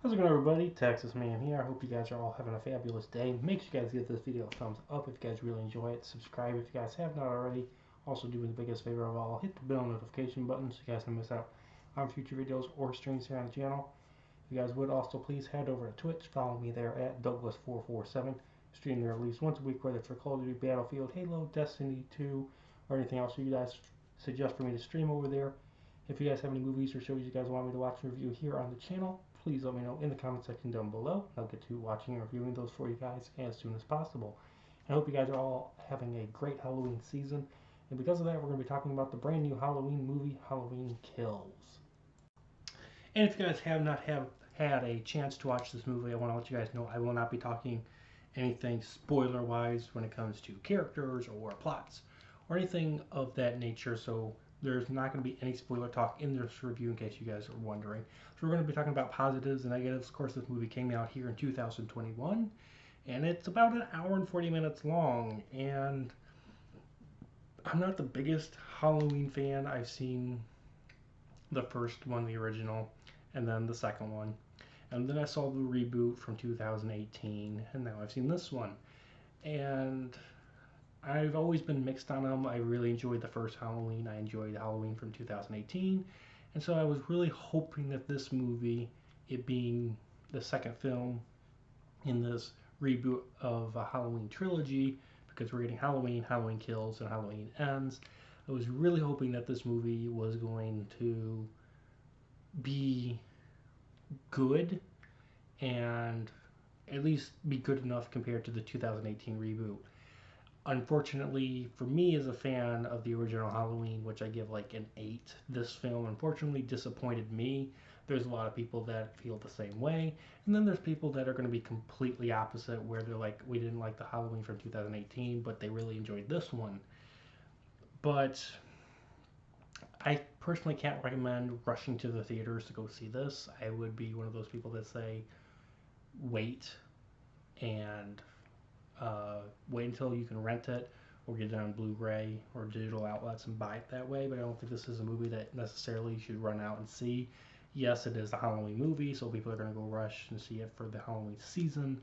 How's it going, everybody? Texas Man here. I hope you guys are all having a fabulous day. Make sure you guys give this video a thumbs up if you guys really enjoy it. Subscribe if you guys have not already. Also, do me the biggest favor of all, hit the bell notification button so you guys don't miss out on future videos or streams here on the channel. If you guys would also please head over to Twitch. Follow me there at Douglas447. Stream there at least once a week, whether it's for Call of Duty, Battlefield, Halo, Destiny 2, or anything else you guys suggest for me to stream over there. If you guys have any movies or shows you guys want me to watch and review here on the channel, please let me know in the comment section down below. I'll get to watching and reviewing those for you guys as soon as possible. I hope you guys are all having a great Halloween season. And because of that, we're going to be talking about the brand new Halloween movie, Halloween Kills. And if you guys have not had a chance to watch this movie, I want to let you guys know I will not be talking anything spoiler-wise when it comes to characters or plots or anything of that nature. So there's not going to be any spoiler talk in this review in case you guys are wondering. So we're going to be talking about positives and negatives. Of course, this movie came out here in 2021, and it's about an hour and 40 minutes long. And I'm not the biggest Halloween fan. I've seen the first one, the original, and then the second one. And then I saw the reboot from 2018, and now I've seen this one. And I've always been mixed on them. I really enjoyed the first Halloween. I enjoyed Halloween from 2018. And so I was really hoping that this movie, it being the second film in this reboot of a Halloween trilogy, because we're getting Halloween, Halloween Kills, and Halloween Ends, I was really hoping that this movie was going to be good and at least be good enough compared to the 2018 reboot. Unfortunately, for me as a fan of the original Halloween, which I give like an 8, this film unfortunately disappointed me. There's a lot of people that feel the same way, and then there's people that are going to be completely opposite, where they're like, we didn't like the Halloween from 2018, but they really enjoyed this one. But I personally can't recommend rushing to the theaters to go see this. I would be one of those people that say, wait and wait until you can rent it or get it on Blu-ray or digital outlets and buy it that way. But I don't think this is a movie that necessarily you should run out and see. Yes, it is a Halloween movie, so people are going to go rush and see it for the Halloween season.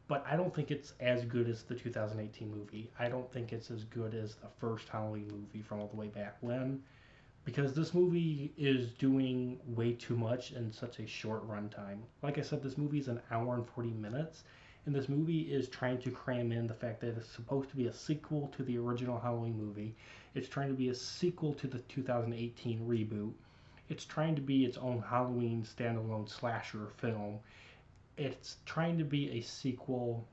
But I don't think it's as good as the 2018 movie. I don't think it's as good as the first Halloween movie from all the way back when, because this movie is doing way too much in such a short runtime. Like I said, this movie is an hour and 40 minutes, and this movie is trying to cram in the fact that it's supposed to be a sequel to the original Halloween movie. It's trying to be a sequel to the 2018 reboot. It's trying to be its own Halloween standalone slasher film. It's trying to be a sequel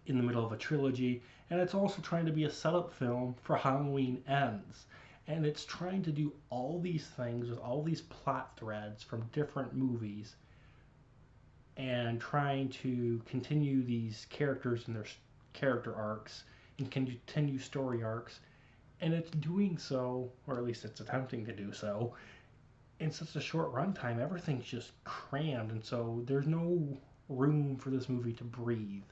in the middle of a trilogy, and it's also trying to be a setup film for Halloween Ends. And it's trying to do all these things with all these plot threads from different movies and trying to continue these characters and their character arcs and continue story arcs. And it's doing so, or at least it's attempting to do so, in such a short runtime. Everything's just crammed, and so there's no room for this movie to breathe.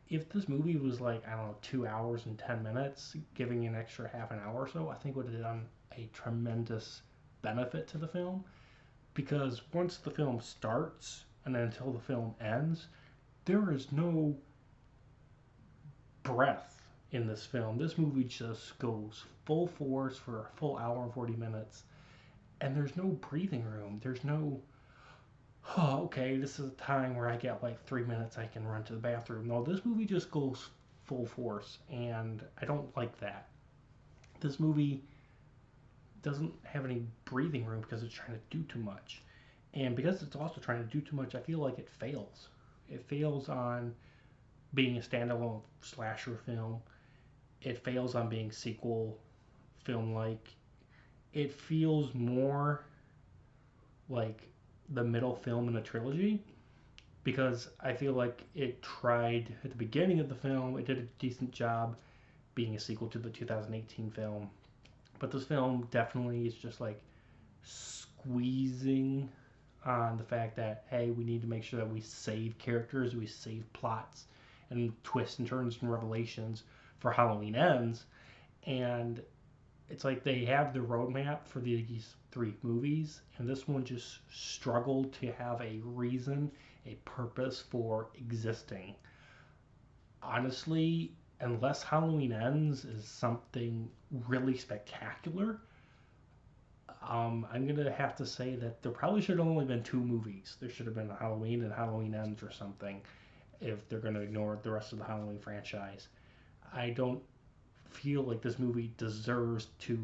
If this movie was like, I don't know, 2 hours and 10 minutes, giving an extra half an hour or so, I think would have done a tremendous benefit to the film. Because once the film starts and then until the film ends, there is no breath in this film. This movie just goes full force for a full hour and 40 minutes, and there's no breathing room. There's no, oh, okay, this is a time where I get like 3 minutes I can run to the bathroom. No, this movie just goes full force, and I don't like that. This movie doesn't have any breathing room because it's trying to do too much. And because it's also trying to do too much, I feel like it fails. It fails on being a standalone slasher film. It fails on being sequel film-like. It feels more like the middle film in a trilogy, because I feel like it tried at the beginning of the film, it did a decent job being a sequel to the 2018 film, but this film definitely is just like squeezing on the fact that, hey, we need to make sure that we save characters, we save plots and twists and turns and revelations for Halloween Ends. And it's like they have the roadmap for these 3 movies, and this one just struggled to have a reason, a purpose for existing. Honestly, unless Halloween Ends is something really spectacular, I'm gonna have to say that there probably should have only been 2 movies. There should have been Halloween and Halloween Ends or something, if they're gonna ignore the rest of the Halloween franchise. I don't feel like this movie deserves to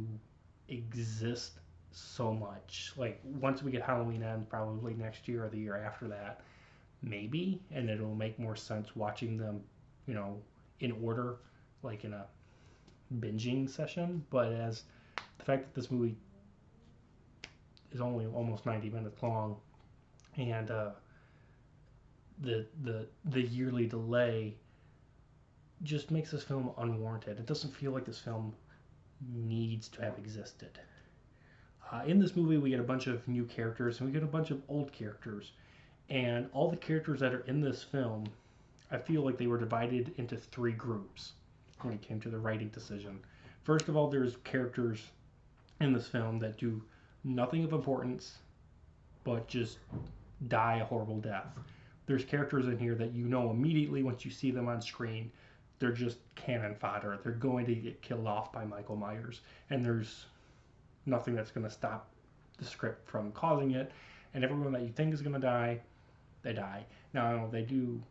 exist so much. Like, once we get Halloween Ends, probably next year or the year after that, maybe, and it'll make more sense watching them, in order, like in a binging session. But as the fact that this movie is only almost 90 minutes long, and the yearly delay just makes this film unwarranted. It doesn't feel like this film needs to have existed. In this movie, we get a bunch of new characters and we get a bunch of old characters. And all the characters that are in this film, I feel like they were divided into 3 groups when it came to the writing decision. First of all, there's characters in this film that do nothing of importance but just die a horrible death. There's characters in here that you know immediately once you see them on screen, they're just cannon fodder. They're going to get killed off by Michael Myers, and there's nothing that's going to stop the script from causing it. And everyone that you think is going to die, they die. Now, they do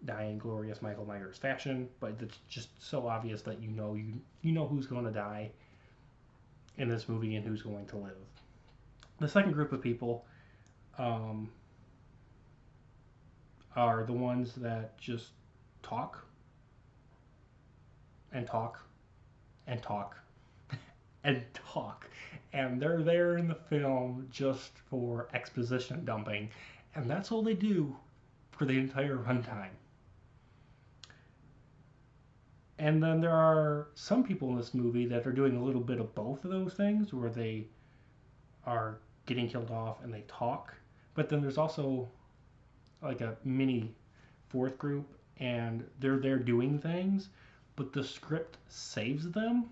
die in glorious Michael Myers fashion, but it's just so obvious that you know who's going to die in this movie and who's going to live. The second group of people are the ones that just talk and talk and talk and talk. And they're there in the film just for exposition dumping. And that's all they do for the entire runtime. And then there are some people in this movie that are doing a little bit of both of those things, where they are getting killed off and they talk. But then there's also like a mini 4th group, and they're there doing things, but the script saves them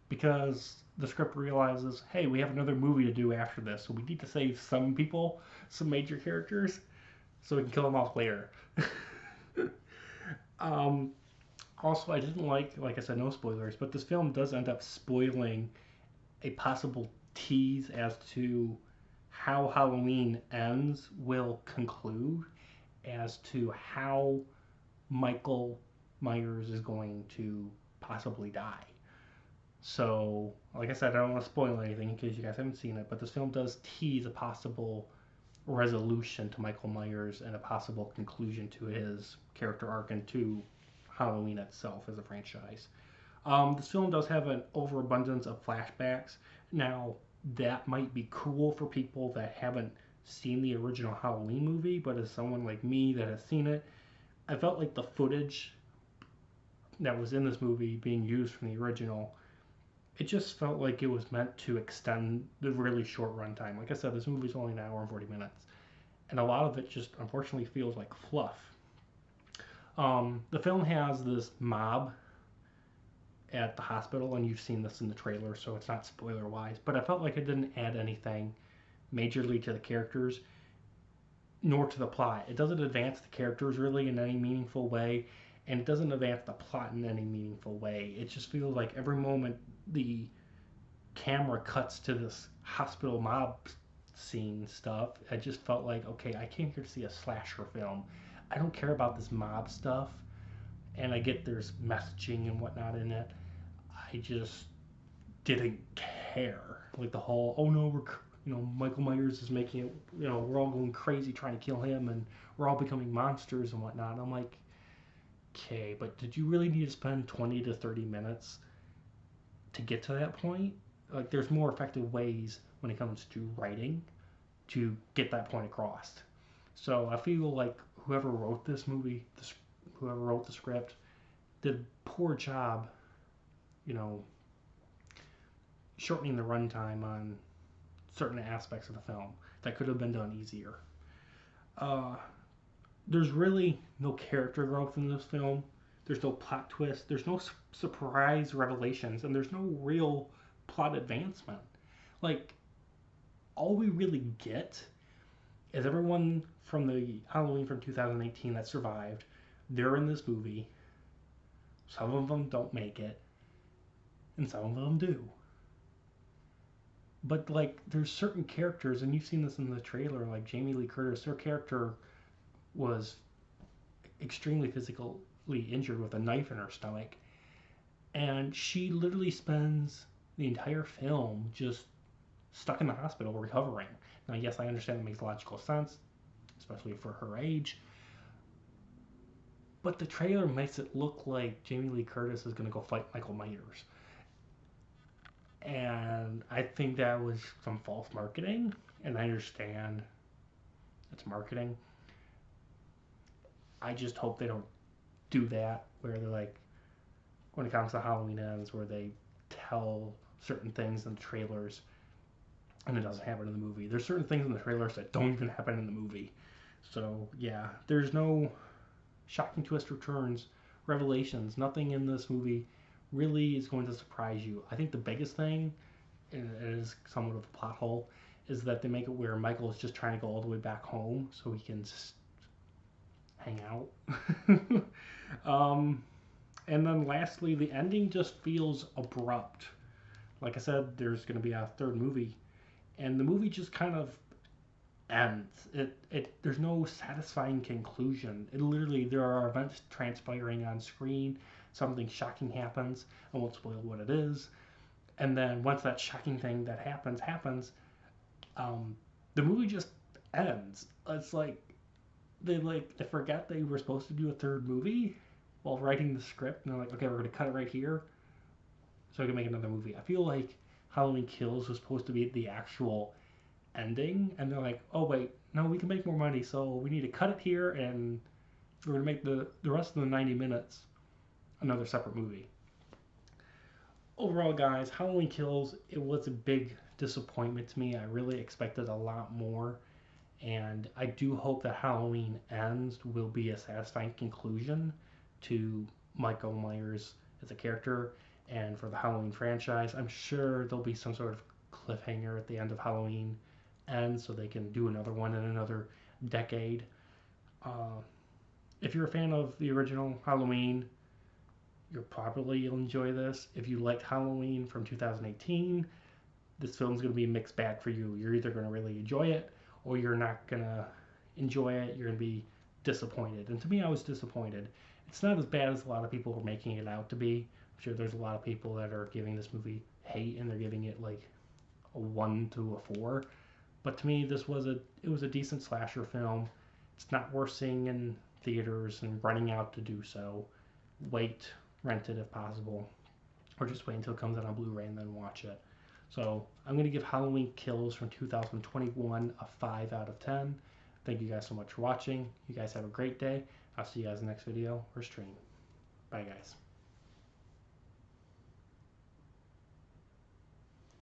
because the script realizes, hey, we have another movie to do after this, so we need to save some people, some major characters, so we can kill them off later. Also, I didn't like I said, no spoilers, but this film does end up spoiling a possible tease as to how Halloween Ends will conclude, as to how Michael Myers is going to possibly die. So, like I said, I don't want to spoil anything in case you guys haven't seen it, but this film does tease a possible resolution to Michael Myers and a possible conclusion to his character arc and to Halloween itself as a franchise. This film does have an overabundance of flashbacks. Now, that might be cool for people that haven't seen the original Halloween movie, but as someone like me that has seen it, I felt like the footage that was in this movie being used from the original, it just felt like it was meant to extend the really short runtime. Like I said, this movie's only an hour and 40 minutes, and a lot of it just unfortunately feels like fluff. The film has this mob at the hospital, and you've seen this in the trailer, so it's not spoiler wise, but I felt like it didn't add anything majorly to the characters nor to the plot. It doesn't advance the characters really in any meaningful way, and it doesn't advance the plot in any meaningful way. It just feels like every moment the camera cuts to this hospital mob scene stuff, I just felt like, okay, I came here to see a slasher film. I don't care about this mob stuff, and I get there's messaging and whatnot in it. I just didn't care. Like the whole, oh no, Michael Myers is making it, we're all going crazy trying to kill him, and we're all becoming monsters and whatnot. I'm like, okay, but did you really need to spend 20 to 30 minutes to get to that point? Like, there's more effective ways when it comes to writing to get that point across. So I feel like whoever wrote this movie, whoever wrote the script, did a poor job, shortening the runtime on certain aspects of the film that could have been done easier. There's really no character growth in this film. There's no plot twist. There's no surprise revelations, and there's no real plot advancement. Like, all we really get is everyone from the Halloween from 2018 that survived. They're in this movie. Some of them don't make it, and some of them do. But like, there's certain characters, and you've seen this in the trailer, like Jamie Lee Curtis. Her character was extremely physically injured with a knife in her stomach, and she literally spends the entire film just stuck in the hospital recovering. Now, yes, I understand that makes logical sense, especially for her age. But the trailer makes it look like Jamie Lee Curtis is going to go fight Michael Myers. And I think that was some false marketing. And I understand it's marketing. I just hope they don't do that where they're like, when it comes to Halloween Ends, where they tell certain things in the trailers and it doesn't happen in the movie. There's certain things in the trailers that don't even happen in the movie. So, yeah, there's no shocking twist or turns, revelations. Nothing in this movie really is going to surprise you. I think the biggest thing, and it is somewhat of a plot hole, is that they make it where Michael is just trying to go all the way back home so he can just hang out. And then lastly, the ending just feels abrupt. Like I said, there's going to be a third movie, and the movie just kind of ends. There's no satisfying conclusion. It literally, there are events transpiring on screen. Something shocking happens. I won't spoil what it is. And then once that shocking thing that happens, the movie just ends. It's like they forgot they were supposed to do a third movie while writing the script, and they're like, okay, we're gonna cut it right here so I can make another movie. I feel like Halloween Kills was supposed to be the actual ending, and they're like, oh wait, no, we can make more money, so we need to cut it here, and we're gonna make the rest of the 90 minutes another separate movie. Overall, guys, Halloween Kills, it was a big disappointment to me. I really expected a lot more, and I do hope that Halloween Ends will be a satisfying conclusion to Michael Myers as a character, and for the Halloween franchise. I'm sure there'll be some sort of cliffhanger at the end of Halloween Ends so they can do another one in another decade. If you're a fan of the original Halloween, you'll probably enjoy this. If you liked Halloween from 2018, this film's going to be a mixed bag for you. You're either going to really enjoy it, or you're not going to enjoy it. You're going to be disappointed. And to me, I was disappointed. It's not as bad as a lot of people are making it out to be. I'm sure there's a lot of people that are giving this movie hate, and they're giving it like a 1 to a 4. But to me, it was a decent slasher film. It's not worth seeing in theaters and running out to do so. Wait, rent it if possible, or just wait until it comes out on Blu-ray and then watch it. So I'm going to give Halloween Kills from 2021 a 5 out of 10. Thank you guys so much for watching. You guys have a great day. I'll see you guys in the next video or stream. Bye, guys.